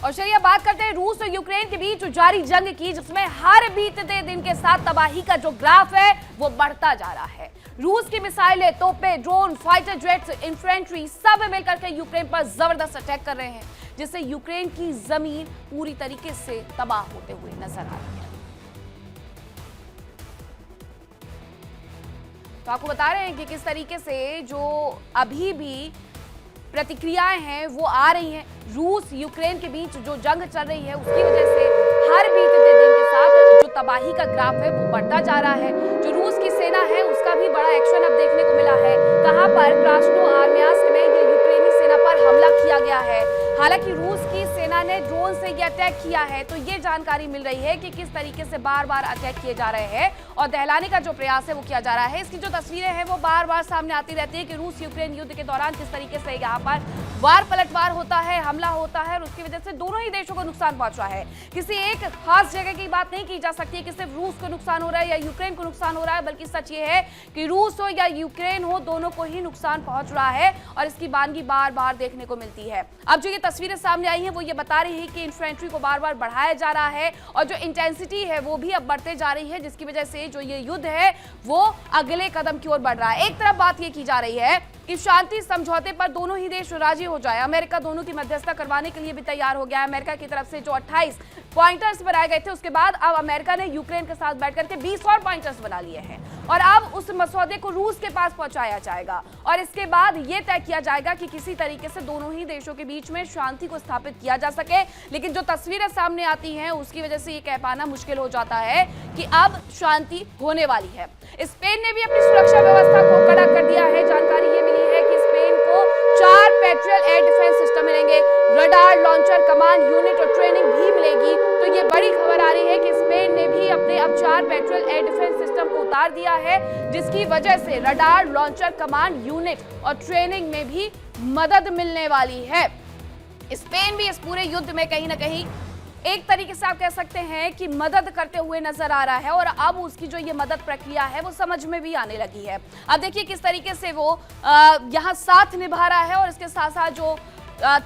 और चलिए बात करते हैं रूस और यूक्रेन के बीच जारी जंग की, जिसमें हर बीतते दिन के साथ तबाही का जो ग्राफ है वो बढ़ता जा रहा है। रूस की मिसाइलें, तोपें, ड्रोन, फाइटर जेट्स, इन्फेंट्री सब मिलकर के यूक्रेन पर जबरदस्त अटैक कर रहे हैं, जिससे यूक्रेन की जमीन पूरी तरीके से तबाह होते हुए नजर आ रही है। तो आपको बता रहे हैं कि किस तरीके से जो अभी भी प्रतिक्रियाएं हैं वो आ रही हैं। रूस यूक्रेन के बीच जो जंग चल रही है उसकी वजह से हर बीतते दिन के साथ जो तबाही का ग्राफ है वो बढ़ता जा रहा है। जो रूस की सेना है उसका भी बड़ा एक्शन अब देखने को मिला है। कहां पर क्रास्नो आर्मियास्क में ये यूक्रेनी सेना पर हमला किया गया है। हालांकि रूस की सेना ने ड्रोन से ये अटैक किया है, तो ये जानकारी मिल रही है कि किस तरीके से बार बार अटैक किए जा रहे हैं और दहलाने का जो प्रयास है वो किया जा रहा है। इसकी जो तस्वीरें हैं वो बार बार सामने आती रहती है कि रूस यूक्रेन युद्ध के दौरान किस तरीके से यहाँ पर वार पलटवार होता है, हमला होता है और उसकी वजह से दोनों ही देशों को नुकसान पहुंच रहा है। किसी एक खास जगह की बात नहीं की जा सकती कि सिर्फ रूस को नुकसान हो रहा है या यूक्रेन को नुकसान हो रहा है, बल्कि सच ये है कि रूस हो या यूक्रेन हो, दोनों को ही नुकसान पहुंच रहा है और इसकी बानगी बार बार देखने को मिलती है। अब जो ये तस्वीरें सामने आई हैं वो ये बता रही है कि इन्फेंट्री को बार बार बढ़ाया जा रहा है और जो इंटेंसिटी है वो भी अब बढ़ते जा रही है, जिसकी वजह से जो ये युद्ध है वो अगले कदम की ओर बढ़ रहा है। एक तरफ बात ये की जा रही है कि शांति समझौते पर दोनों ही देश राजी हो जाए। अमेरिका दोनों की मध्यस्थता करवाने के लिए भी तैयार हो गया है। अमेरिका की तरफ से जो 28 पॉइंटर्स बनाए गए थे उसके बाद अब अमेरिका ने यूक्रेन के साथ बैठकर के 20 और पॉइंटर्स बना लिए हैं और अब उस मसौदे को रूस के पास पहुंचाया जाएगा और इसके बाद यह तय किया जाएगा कि किसी तरीके से दोनों ही देशों के बीच में शांति को स्थापित किया जा सके। लेकिन जो तस्वीरें सामने आती हैं उसकी वजह से ये कह पाना मुश्किल हो जाता है कि अब शांति होने वाली है। स्पेन ने भी अपनी सुरक्षा व्यवस्था को कड़ा कर दिया है। जानकारी ये मिली है कि स्पेन को 4 पेट्रियट एयर डिफेंस सिस्टम मिलेंगे, रडार, लॉन्चर, कमांड यूनिट और ट्रेनिंग भी मिलेगी। तो ये बड़ी खबर आ रही है कि स्पेन ने भी अपने अब 4 पेट्रियट एयर डिफेंस सिस्टम को उतार दिया है, जिसकी वजह से रडार, लॉन्चर, कमांड यूनिट और ट्रेनिंग में भी मदद मिलने वाली है। स्पेन भी इस पूरे युद्ध में कहीं ना कहीं एक तरीके से आप कह सकते हैं कि मदद करते हुए नजर आ रहा है और अब उसकी जो ये मदद प्रक्रिया है वो समझ में भी आने लगी है। अब देखिए किस तरीके से वो यहाँ साथ निभा रहा है और इसके साथ साथ जो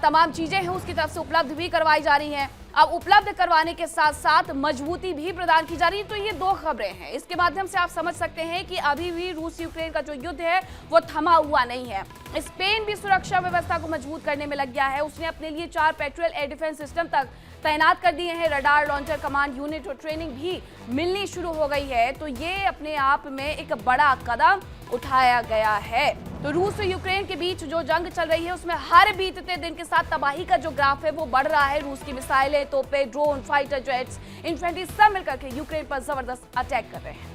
तमाम चीजें हैं उसकी तरफ से उपलब्ध भी करवाई जा रही हैं। अब उपलब्ध करवाने के साथ साथ मजबूती भी प्रदान की जा रही है। तो ये 2 खबरें हैं, इसके माध्यम से आप समझ सकते हैं कि अभी भी रूस यूक्रेन का जो युद्ध है वो थमा हुआ नहीं है। स्पेन भी सुरक्षा व्यवस्था को मजबूत करने में लग गया है। उसने अपने लिए 4 पेट्रियट एयर डिफेंस सिस्टम तक तैनात कर दिए हैं। रडार, लॉन्चर, कमांड यूनिट और ट्रेनिंग भी मिलनी शुरू हो गई है। तो ये अपने आप में एक बड़ा कदम उठाया गया है। तो रूस और यूक्रेन के बीच जो जंग चल रही है उसमें हर बीतते दिन के साथ तबाही का जो ग्राफ है वो बढ़ रहा है। रूस की मिसाइलें, तोपें, ड्रोन, फाइटर जेट्स, इन्फेंट्री सब मिलकर के यूक्रेन पर जबरदस्त अटैक कर रहे हैं।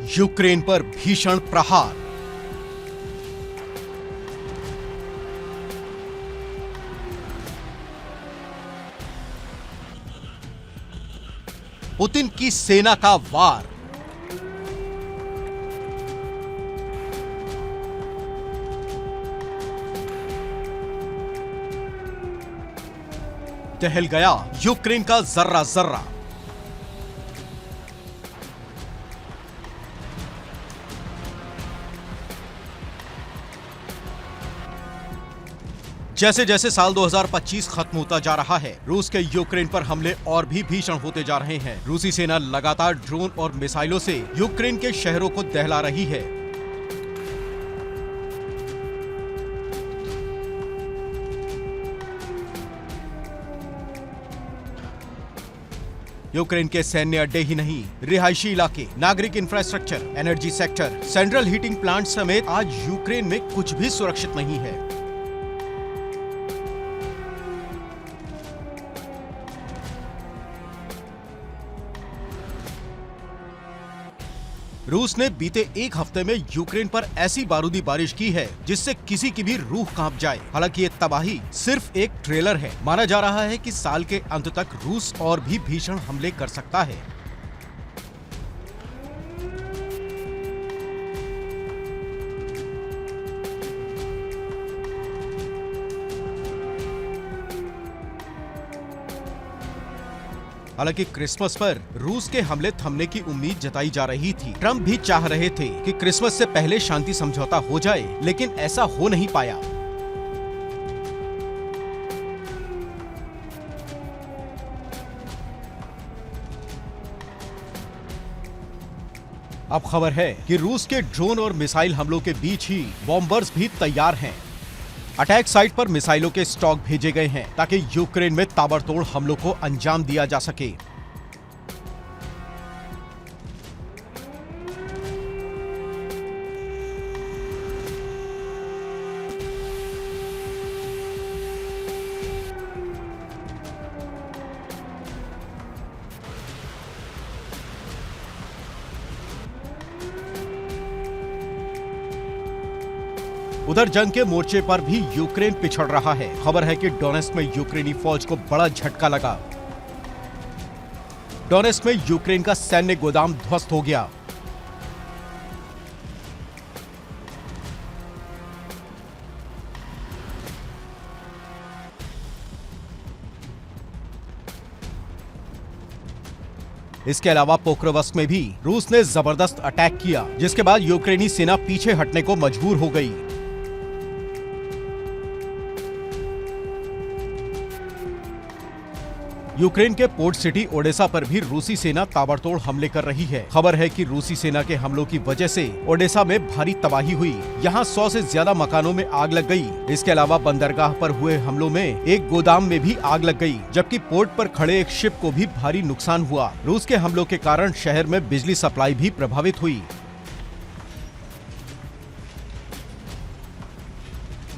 यूक्रेन पर भीषण प्रहार। पुतिन की सेना का वार। दहल गया यूक्रेन का जर्रा जर्रा। जैसे जैसे साल 2025 खत्म होता जा रहा है, रूस के यूक्रेन पर हमले और भी भीषण होते जा रहे हैं। रूसी सेना लगातार ड्रोन और मिसाइलों से यूक्रेन के शहरों को दहला रही है। यूक्रेन के सैन्य अड्डे ही नहीं, रिहायशी इलाके, नागरिक infrastructure, energy sector, central heating plant समेत आज यूक्रेन में कुछ भी सुरक्षित नहीं है। रूस ने बीते एक हफ्ते में यूक्रेन पर ऐसी बारूदी बारिश की है जिससे किसी की भी रूह कांप जाए। हालांकि ये तबाही सिर्फ एक ट्रेलर है। माना जा रहा है कि साल के अंत तक रूस और भी भीषण हमले कर सकता है। हालांकि क्रिसमस पर रूस के हमले थमने की उम्मीद जताई जा रही थी। ट्रंप भी चाह रहे थे कि क्रिसमस से पहले शांति समझौता हो जाए, लेकिन ऐसा हो नहीं पाया। अब खबर है कि रूस के ड्रोन और मिसाइल हमलों के बीच ही बॉम्बर्स भी तैयार हैं। अटैक साइट पर मिसाइलों के स्टॉक भेजे गए हैं ताकि यूक्रेन में ताबड़तोड़ हमलों को अंजाम दिया जा सके। उधर जंग के मोर्चे पर भी यूक्रेन पिछड़ रहा है। खबर है कि डोनेस्क में यूक्रेनी फौज को बड़ा झटका लगा। डोनेस्क में यूक्रेन का सैन्य गोदाम ध्वस्त हो गया। इसके अलावा पोक्रोवस्क में भी रूस ने जबरदस्त अटैक किया, जिसके बाद यूक्रेनी सेना पीछे हटने को मजबूर हो गई। यूक्रेन के पोर्ट सिटी ओडेसा पर भी रूसी सेना ताबड़तोड़ हमले कर रही है। खबर है कि रूसी सेना के हमलों की वजह से ओडेसा में भारी तबाही हुई। यहाँ 100 से ज्यादा मकानों में आग लग गई। इसके अलावा बंदरगाह पर हुए हमलों में एक गोदाम में भी आग लग गई, जबकि पोर्ट पर खड़े एक शिप को भी भारी नुकसान हुआ। रूस के हमलों के कारण शहर में बिजली सप्लाई भी प्रभावित हुई।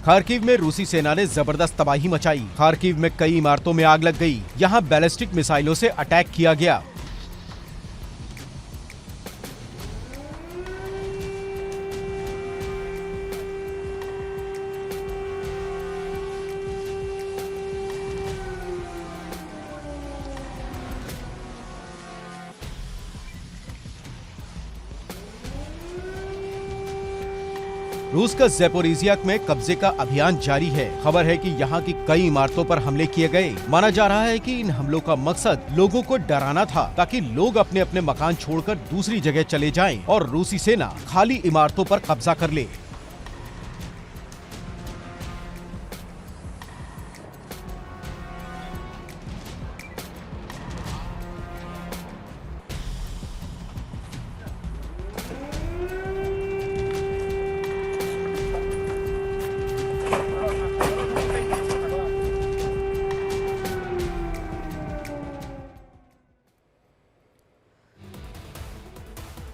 खार्किव में रूसी सेना ने जबरदस्त तबाही मचाई। खार्किव में कई इमारतों में आग लग गई। यहाँ बैलिस्टिक मिसाइलों से अटैक किया गया। रूस का ज़ेपोरिज़िया में कब्जे का अभियान जारी है। खबर है कि यहाँ की कई इमारतों पर हमले किए गए। माना जा रहा है कि इन हमलों का मकसद लोगों को डराना था, ताकि लोग अपने अपने मकान छोड़कर दूसरी जगह चले जाएं और रूसी सेना खाली इमारतों पर कब्जा कर ले।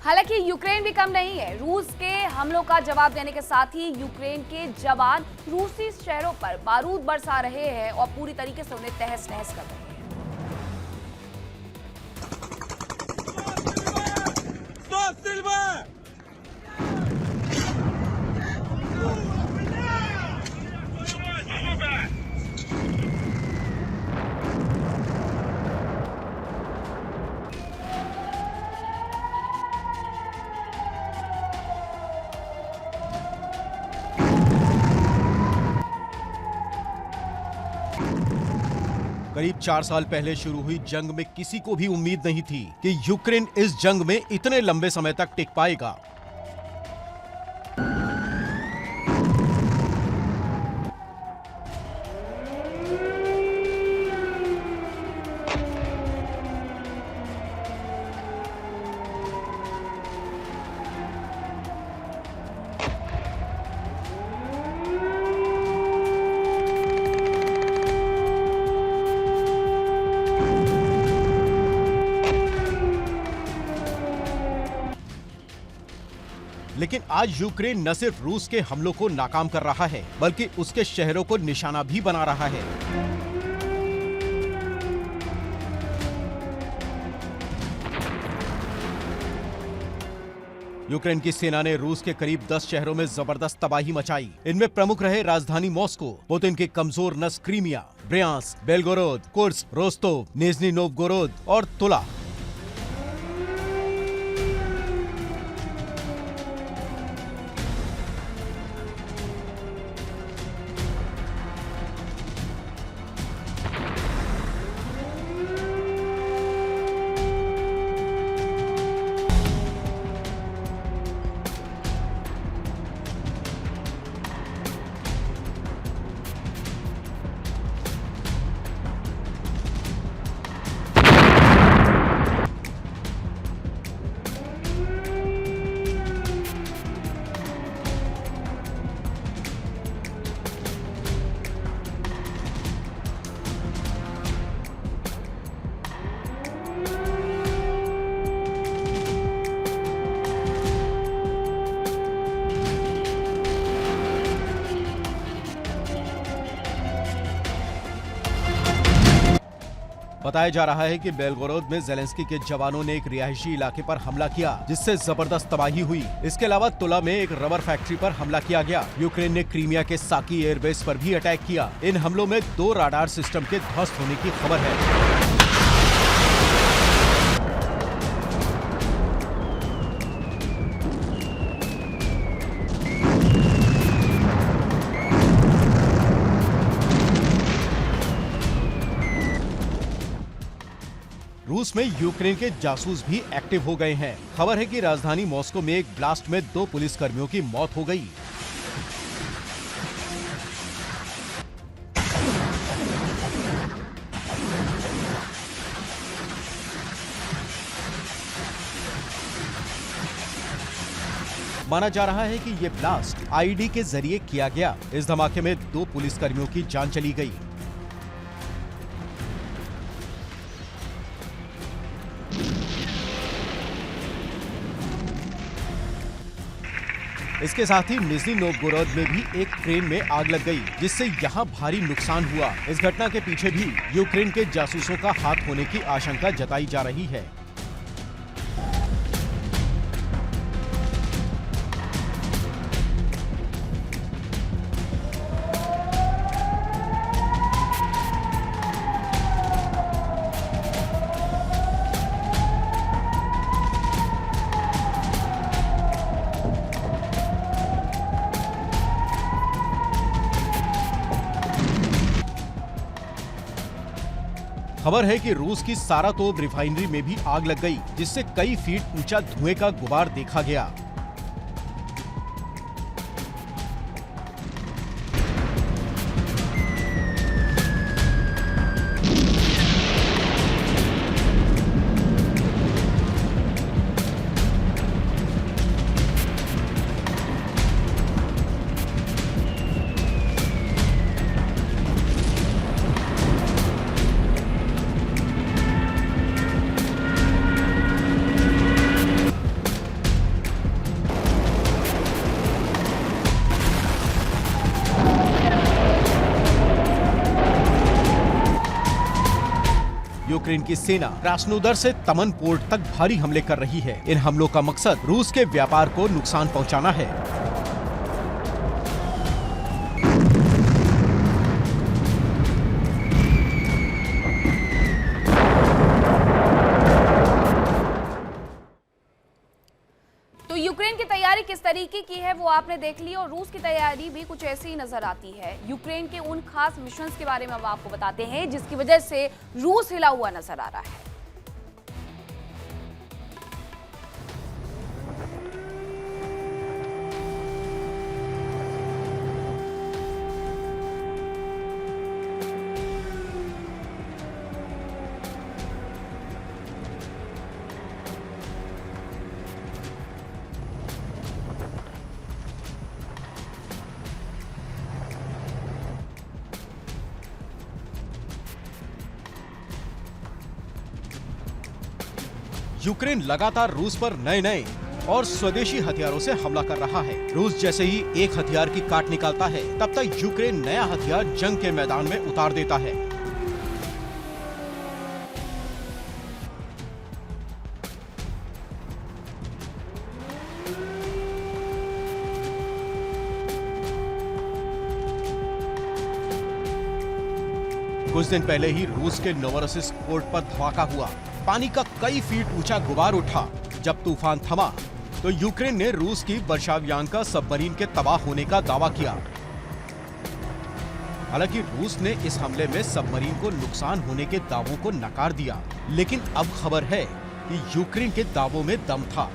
हालांकि यूक्रेन भी कम नहीं है। रूस के हमलों का जवाब देने के साथ ही यूक्रेन के जवान रूसी शहरों पर बारूद बरसा रहे हैं और पूरी तरीके से उन्हें तहस नहस कर रहे हैं। करीब 4 साल पहले शुरू हुई जंग में किसी को भी उम्मीद नहीं थी कि यूक्रेन इस जंग में इतने लंबे समय तक टिक पाएगा। लेकिन आज यूक्रेन न सिर्फ रूस के हमलों को नाकाम कर रहा है, बल्कि उसके शहरों को निशाना भी बना रहा है। यूक्रेन की सेना ने रूस के करीब 10 शहरों में जबरदस्त तबाही मचाई। इनमें प्रमुख रहे राजधानी मॉस्को, पुतिन की कमजोर नस Crimea, Bryansk, Belgorod, Kursk, Rostov, Nizhny Novgorod और तुला। बताया जा रहा है कि बेलगोरोद में जेलेंस्की के जवानों ने एक रिहायशी इलाके पर हमला किया, जिससे जबरदस्त तबाही हुई। इसके अलावा तुला में एक रबर फैक्ट्री पर हमला किया गया। यूक्रेन ने क्रीमिया के साकी एयरबेस पर भी अटैक किया। इन हमलों में 2 राडार सिस्टम के ध्वस्त होने की खबर है। रूस में यूक्रेन के जासूस भी एक्टिव हो गए हैं। खबर है कि राजधानी मॉस्को में एक ब्लास्ट में 2 पुलिसकर्मियों की मौत हो गई। माना जा रहा है कि ये ब्लास्ट आईडी के जरिए किया गया। इस धमाके में 2 पुलिसकर्मियों की जान चली गई। इसके साथ ही निजनी नोवगोरोद में भी एक ट्रेन में आग लग गई, जिससे यहाँ भारी नुकसान हुआ। इस घटना के पीछे भी यूक्रेन के जासूसों का हाथ होने की आशंका जताई जा रही है। खबर है कि रूस की सारातोव रिफाइनरी में भी आग लग गई, जिससे कई फीट ऊंचा धुएं का गुबार देखा गया। यूक्रेन की सेना क्रास्नोदर से तमन पोर्ट तक भारी हमले कर रही है। इन हमलों का मकसद रूस के व्यापार को नुकसान पहुंचाना है। तो यूक्रेन की तैयारी किस तरीके की है वो आपने देख ली, और रूस की तैयारी भी कुछ ऐसी ही नजर आती है। यूक्रेन के उन खास मिशंस के बारे में हम आपको बताते हैं जिसकी वजह से रूस हिला हुआ नजर आ रहा है। यूक्रेन लगातार रूस पर नए नए और स्वदेशी हथियारों से हमला कर रहा है। रूस जैसे ही एक हथियार की काट निकालता है, तब तक यूक्रेन नया हथियार जंग के मैदान में उतार देता है। कुछ दिन पहले ही रूस के नोवोरोसिस्क पोर्ट पर धमाका हुआ। पानी का कई फीट ऊंचा गुबार उठा। जब तूफान थमा तो यूक्रेन ने रूस की वर्शावियांका सबमरीन के तबाह होने का दावा किया। हालांकि रूस ने इस हमले में सबमरीन को नुकसान होने के दावों को नकार दिया, लेकिन अब खबर है कि यूक्रेन के दावों में दम था।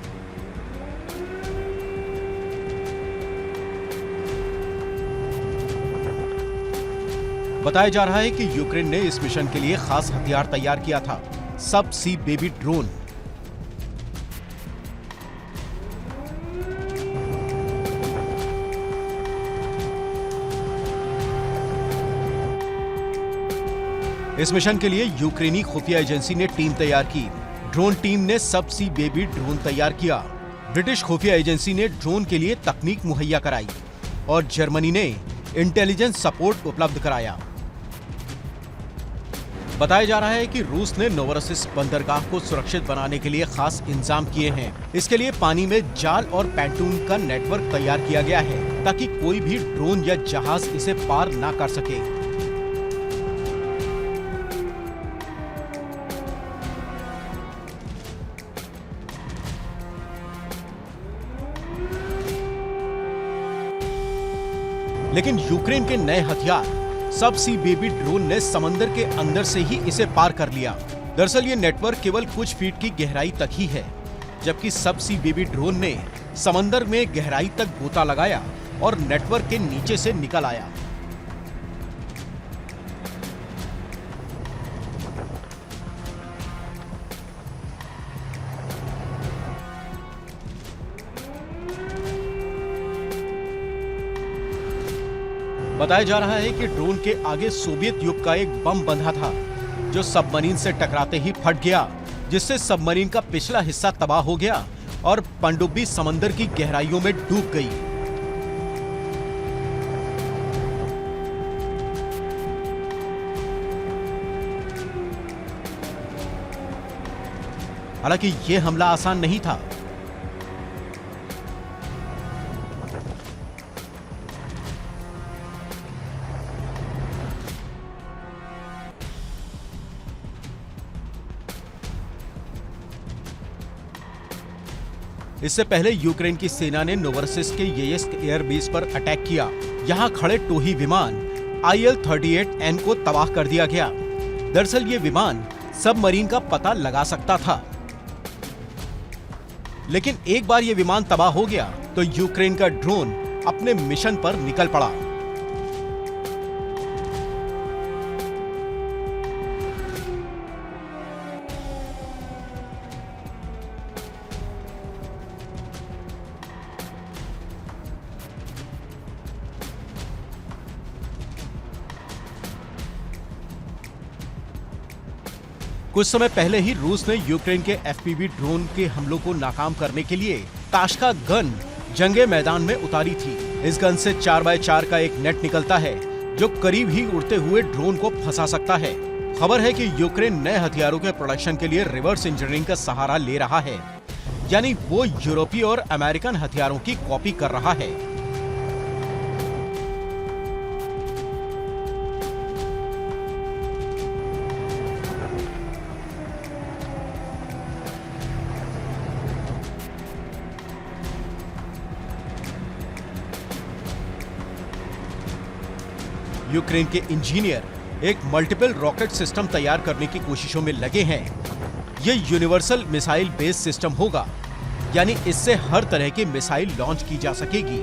बताया जा रहा है कि यूक्रेन ने इस मिशन के लिए खास हथियार तैयार किया था, सब सी बेबी ड्रोन। इस मिशन के लिए यूक्रेनी खुफिया एजेंसी ने टीम तैयार की। ड्रोन टीम ने सब सी बेबी ड्रोन तैयार किया। ब्रिटिश खुफिया एजेंसी ने ड्रोन के लिए तकनीक मुहैया कराई और जर्मनी ने इंटेलिजेंस सपोर्ट उपलब्ध कराया। बताया जा रहा है कि रूस ने नोवोरोसिस्क बंदरगाह को सुरक्षित बनाने के लिए खास इंतजाम किए हैं। इसके लिए पानी में जाल और पैंटून का नेटवर्क तैयार किया गया है ताकि कोई भी ड्रोन या जहाज इसे पार ना कर सके। लेकिन यूक्रेन के नए हथियार सब सी बेबी ड्रोन ने समंदर के अंदर से ही इसे पार कर लिया। दरअसल ये नेटवर्क केवल कुछ फीट की गहराई तक ही है, जबकि सब सी बेबी ड्रोन ने समंदर में गहराई तक गोता लगाया और नेटवर्क के नीचे से निकल आया। बताया जा रहा है कि ड्रोन के आगे सोवियत युग का एक बम बंधा था जो सबमरीन से टकराते ही फट गया, जिससे सबमरीन का पिछला हिस्सा तबाह हो गया और पनडुब्बी समंदर की गहराइयों में डूब गई। हालांकि यह हमला आसान नहीं था। इससे पहले यूक्रेन की सेना ने नोवोरोसिस्क के येयस्क एयरबेस पर अटैक किया। यहां खड़े टोही विमान IL-38N को तबाह कर दिया गया। दरअसल ये विमान सबमरीन का पता लगा सकता था, लेकिन एक बार ये विमान तबाह हो गया तो यूक्रेन का ड्रोन अपने मिशन पर निकल पड़ा। कुछ समय पहले ही रूस ने यूक्रेन के FPV ड्रोन के हमलों को नाकाम करने के लिए ताश्का गन जंगे मैदान में उतारी थी। इस गन से 4x4 का एक नेट निकलता है जो करीब ही उड़ते हुए ड्रोन को फंसा सकता है। खबर है कि यूक्रेन नए हथियारों के प्रोडक्शन के लिए रिवर्स इंजीनियरिंग का सहारा ले रहा है, यानी वो यूरोपीय और अमेरिकन हथियारों की कॉपी कर रहा है। यूक्रेन के इंजीनियर एक मल्टीपल रॉकेट सिस्टम तैयार करने की कोशिशों में लगे हैं। यह यूनिवर्सल मिसाइल बेस सिस्टम होगा, यानी इससे हर तरह की मिसाइल लॉन्च की जा सकेगी।